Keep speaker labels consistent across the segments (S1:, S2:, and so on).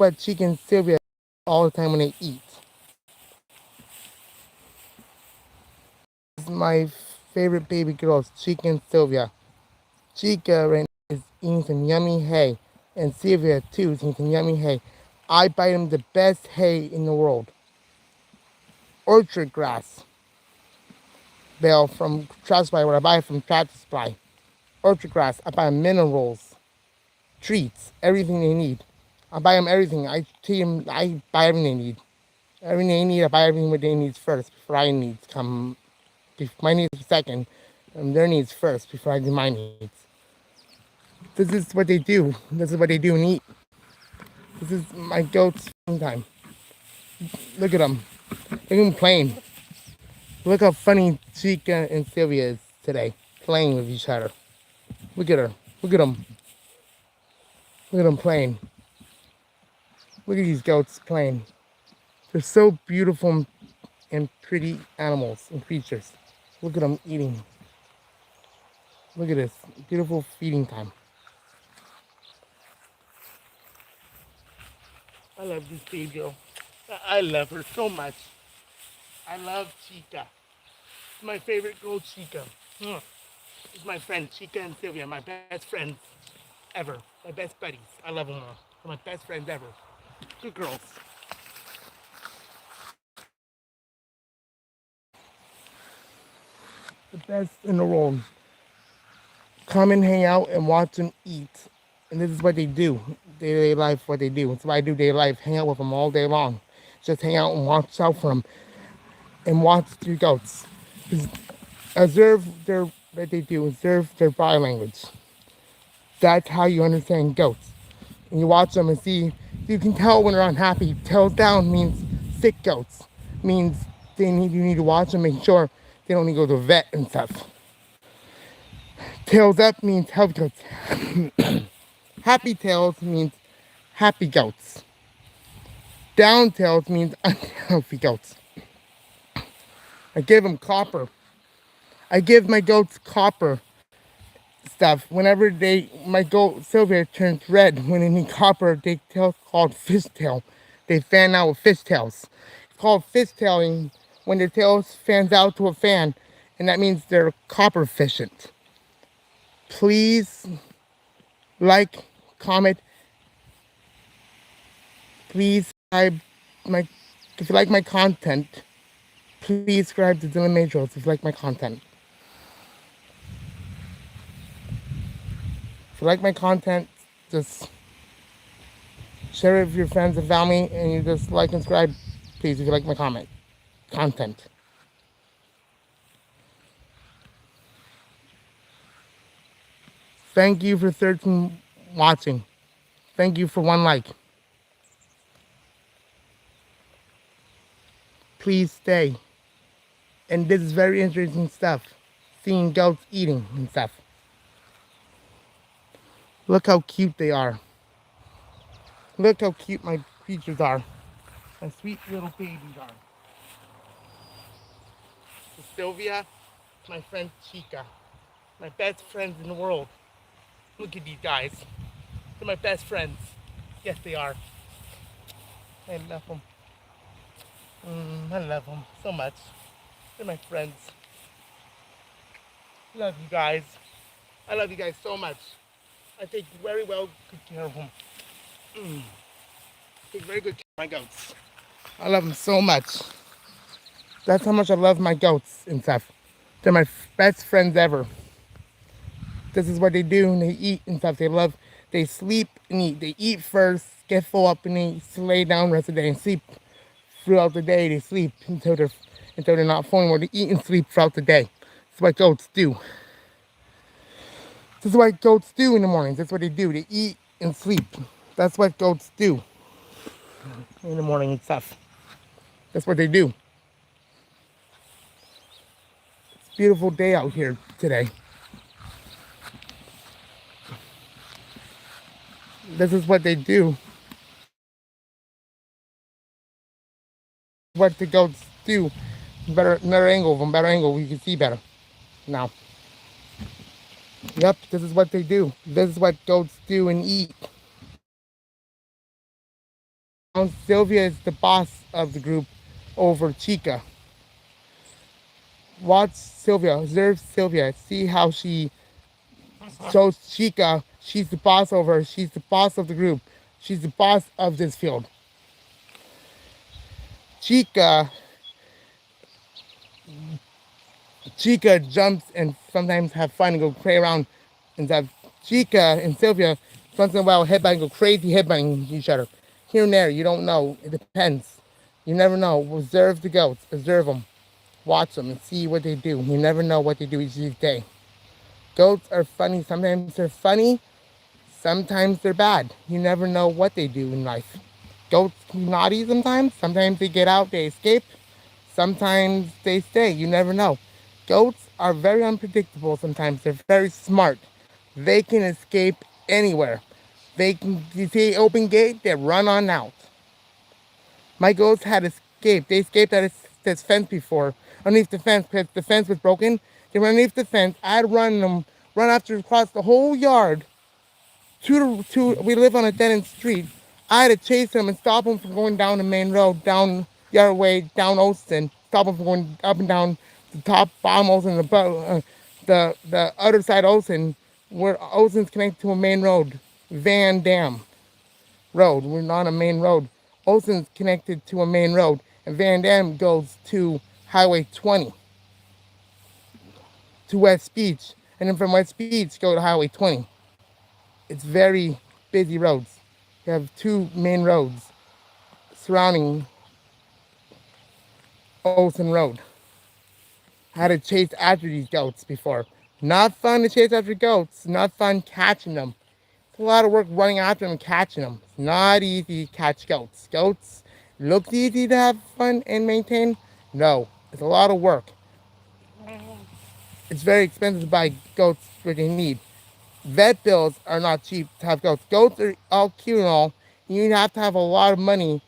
S1: what Chica and Sylvia all the time when they eat. This is my favorite baby girls, Chica and Sylvia. Chica right now is eating some yummy hay, and Sylvia too is eating some yummy hay. I buy them the best hay in the world. Orchard grass bale from Tractor Supply, where I buy it from Tractor Supply. Orchard grass, I buy them minerals, treats, everything they need. I buy them everything. I buy everything they need. Everything they need, I buy everything what they need first before I needs come. My needs second, and their needs first before I do my needs. This is what they do. This is what they do and eat. This is my goats time. Look at them. Look at them playing. Look how funny Chica and Sylvia is today, playing with each other. Look at her. Look at them. Look at them playing. Look at these goats playing. They're so beautiful and pretty animals and creatures. Look at them eating. Look at this. Beautiful feeding time. I love this baby girl. I love her so much. I love Chica. My favorite girl, Chica. It's my friend, Chica and Sylvia, my best friends ever. My best buddies. I love them all. They're my best friends ever. Good girls. The best in the world. Come and hang out and watch them eat. And this is what they do. Daily life, what they do. That's what I do daily life. Hang out with them all day long. Just hang out and watch out for them. And watch your goats. Observe what they do. Observe their body language. That's how you understand goats. And you watch them and see, you can tell when they're unhappy. Tails down means sick goats. Means you need to watch them, make sure they don't need to go to the vet and stuff. Tails up means healthy goats. Happy tails means happy goats. Down tails means unhealthy goats. I give them copper. I give my goats copper stuff. Whenever my goat Sylvia turns red, when they need copper, they tail's called fishtail. They fan out with fishtails. It's called fishtailing when their tails fans out to a fan, and that means they're copper efficient. Please like, comment. Please subscribe if you like my content. Please subscribe to Dylan Matros if you like my content. If you like my content, just share it with your friends and family, and you just like and subscribe, please, if you like my content. Thank you for 13 watching. Thank you for 1 like. Please stay. And this is very interesting stuff. Seeing goats eating and stuff. Look how cute they are. Look how cute my creatures are. My sweet little babies are. So Sylvia, my friend Chica. My best friends in the world. Look at these guys. They're my best friends. Yes, they are. I love them. I love them so much. They're my friends. Love you guys. I love you guys so much. I take very well good care of them. Take very good care of my goats. I love them so much. That's how much I love my goats and stuff. They're my best friends ever. This is what they do, and they eat and stuff. They sleep and eat. They eat first, get full up, and they lay down the rest of the day and sleep throughout the day. They sleep until they're not full anymore. They eat and sleep throughout the day. That's what goats do. This is what goats do in the mornings. That's what they do. They eat and sleep. That's what goats do in the morning and stuff. That's what they do. It's a beautiful day out here today. This is what they do. What the goats do. Better angle, from better angle, you can see better now. Yep, this is what they do. This is what goats do and eat. Sylvia is the boss of the group over Chica. Watch Sylvia, observe Sylvia, see how she shows Chica she's the boss over her, she's the boss of the group, she's the boss of this field. Chica Chica jumps and sometimes have fun and go play around and have Chica and Sylvia once in a while headbang go crazy headbanging each other. Here and there, you don't know. It depends. You never know. Observe the goats. Observe them. Watch them and see what they do. You never know what they do each day. Goats are funny. Sometimes they're funny. Sometimes they're bad. You never know what they do in life. Goats can be naughty sometimes. Sometimes they get out, they escape. Sometimes they stay. You never know. Goats are very unpredictable sometimes. They're very smart. They can escape anywhere. They can, you see open gate, they run on out. My goats had escaped. They escaped out of this fence before, underneath the fence, because the fence was broken. They were underneath the fence. I had run them, run after across the whole yard. We live on a dead end street. I had to chase them and stop them from going down the main road, down the other way, down Olson. Stop them from going up and down the top, bottom Olson, the other side Olson, where Olson's connected to a main road, Van Dam Road. We're not a main road. Olson's connected to a main road, and Van Dam goes to Highway 20 to West Beach, and then from West Beach go to Highway 20. It's very busy roads. You have two main roads surrounding Olson Road. I had to chase after these goats before. Not fun to chase after goats. Not fun catching them. It's a lot of work running after them and catching them. It's not easy to catch goats. Goats looks easy to have fun and maintain. No, it's a lot of work. It's very expensive to buy goats for they need. Vet bills are not cheap to have goats. Goats are all cute and all. You have to have a lot of money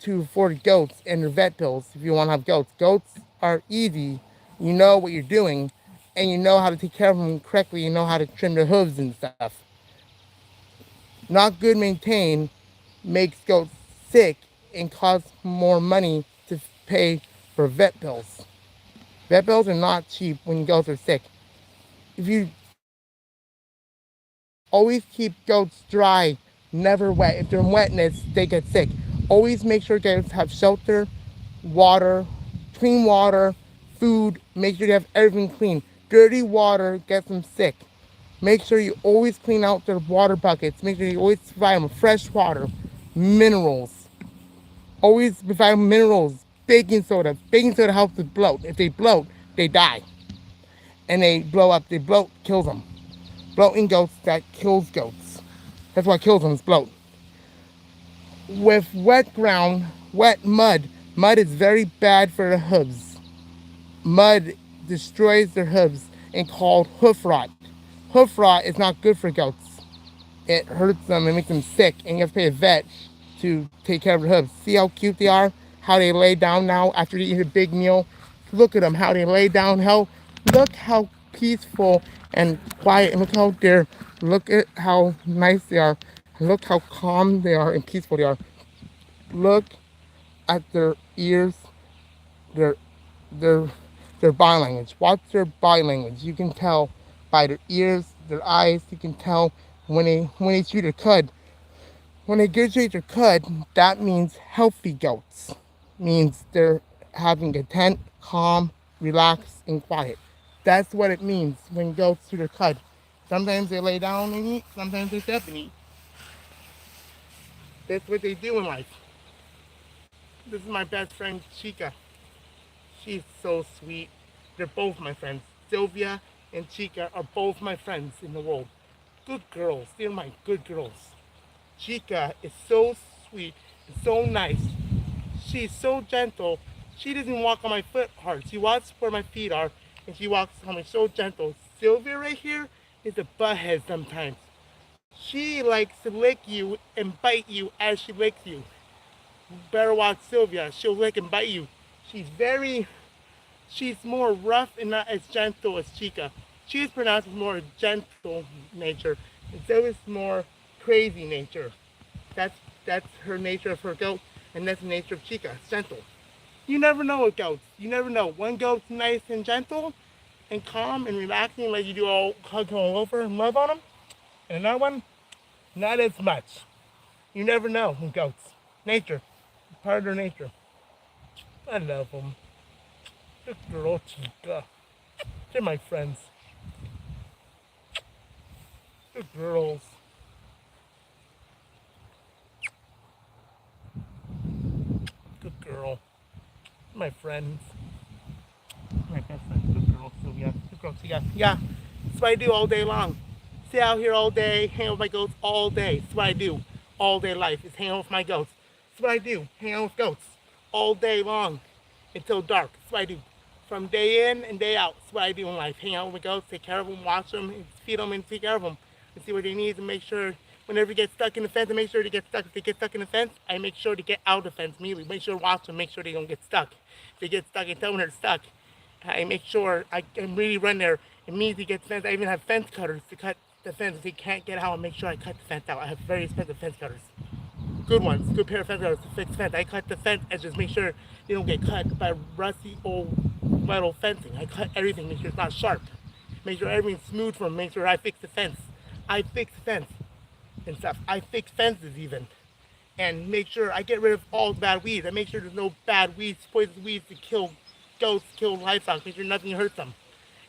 S1: to afford goats and their vet bills if you want to have goats. Goats are easy. You know what you're doing, and you know how to take care of them correctly. You know how to trim their hooves and stuff. Not good maintained makes goats sick and costs more money to pay for vet bills. Vet bills are not cheap when goats are sick. If you always keep goats dry, never wet. If they're in wetness, they get sick. Always make sure goats have shelter, water, clean water, food. Make sure you have everything clean. Dirty water gets them sick. Make sure you always clean out their water buckets. Make sure you always provide them fresh water, minerals. Always provide them minerals, baking soda. Baking soda helps with bloat. If they bloat, they die. And they blow up. They bloat kills them. Bloating goats, that kills goats. That's what kills them is bloat. With wet ground, wet mud, mud is very bad for the hooves. Mud destroys their hooves and called hoof rot. Hoof rot is not good for goats. It hurts them and makes them sick, and you have to pay a vet to take care of their hooves. See how cute they are? How they lay down now after eating a big meal? Look at them, how they lay down. Look how peaceful and quiet, and look at how nice they are. Look how calm they are and peaceful they are. Look at their ears, their their their body language. Watch their body language. You can tell by their ears, their eyes. You can tell when they chew their cud. When they chew their cud, that means healthy goats. Means they're having content, calm, relaxed, and quiet. That's what it means when goats chew their cud. Sometimes they lay down and eat. Sometimes they sit up and eat. That's what they do in life. This is my best friend, Chica. She's so sweet. They're both my friends. Sylvia and Chica are both my friends in the world. Good girls. They're my good girls. Chica is so sweet and so nice. She's so gentle. She doesn't walk on my foot hard. She walks where my feet are, and she walks on me so gentle. Sylvia right here is a butthead sometimes. She likes to lick you and bite you as she licks you. Better watch Sylvia. She'll lick and bite you. She's more rough and not as gentle as Chica. She's pronounced as more gentle nature, and Sylvia's more crazy nature. That's her nature of her goat. And that's the nature of Chica. It's gentle. You never know with goats. You never know. One goat's nice and gentle and calm and relaxing, like you do all hug them all over and love on them. And another one, not as much. You never know with goats. Nature. Part of their nature. I love them. Good girl, Chica. They're my friends. Good girls. Good girl. My friends. My best friend. Good girl, Sylvia. Good girl, Sylvia. Yeah. That's what I do all day long. Sit out here all day, hang out with my goats all day. That's what I do all day life, is hang out with my goats. That's what I do, hang out with goats all day long until dark. That's what I do. From day in and day out, that's what I do in life. Hang out with my goats, take care of them, watch them, and feed them, and take care of them. And see what they need, and make sure whenever you get stuck in the fence, I make sure they get stuck. If they get stuck in the fence, I make sure to get out of the fence immediately. Make sure to watch them, make sure they don't get stuck. If they get stuck, I tell them they're stuck. I make sure I can really run there immediately get the fence. I even have fence cutters to cut the fence. If they can't get out, I make sure I cut the fence out. I have very expensive fence cutters. Good ones, good pair of fence cutters to fix fence. I cut the fence and just make sure they don't get cut by rusty old metal fencing. I cut everything, make sure it's not sharp. Make sure everything's smooth for them, make sure I fix the fence. I fix the fence and stuff. I fix fences even. And make sure I get rid of all the bad weeds. I make sure there's no bad weeds, poisonous weeds to kill goats, kill livestock, make sure nothing hurts them.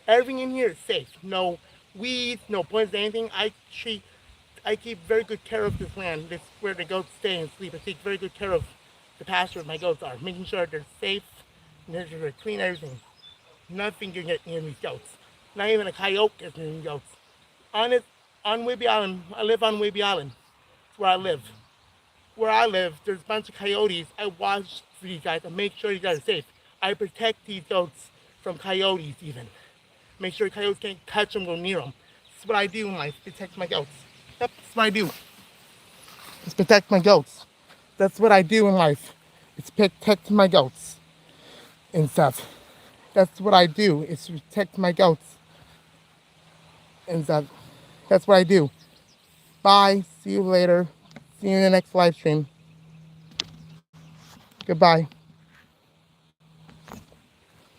S1: Everything in here is safe. No weeds, no poison, anything. I keep very good care of this land. This is where the goats stay and sleep. I take very good care of the pasture my goats are, making sure they're safe, making sure they're clean, everything. Nothing can get near these goats. Not even a coyote gets near these goats. On Whidbey Island, I live on Whidbey Island. That's where I live. Where I live, there's a bunch of coyotes. I watch for these guys. I make sure these guys are safe. I protect these goats from coyotes even. Make sure coyotes can't touch them, go near them. That's what I do in life, protect my goats. Yep, that's what I do. It's protect my goats. That's what I do in life. It's protect my goats and stuff. That's what I do, is protect my goats and stuff. That's what I do. Bye, see you later. See you in the next live stream. Goodbye.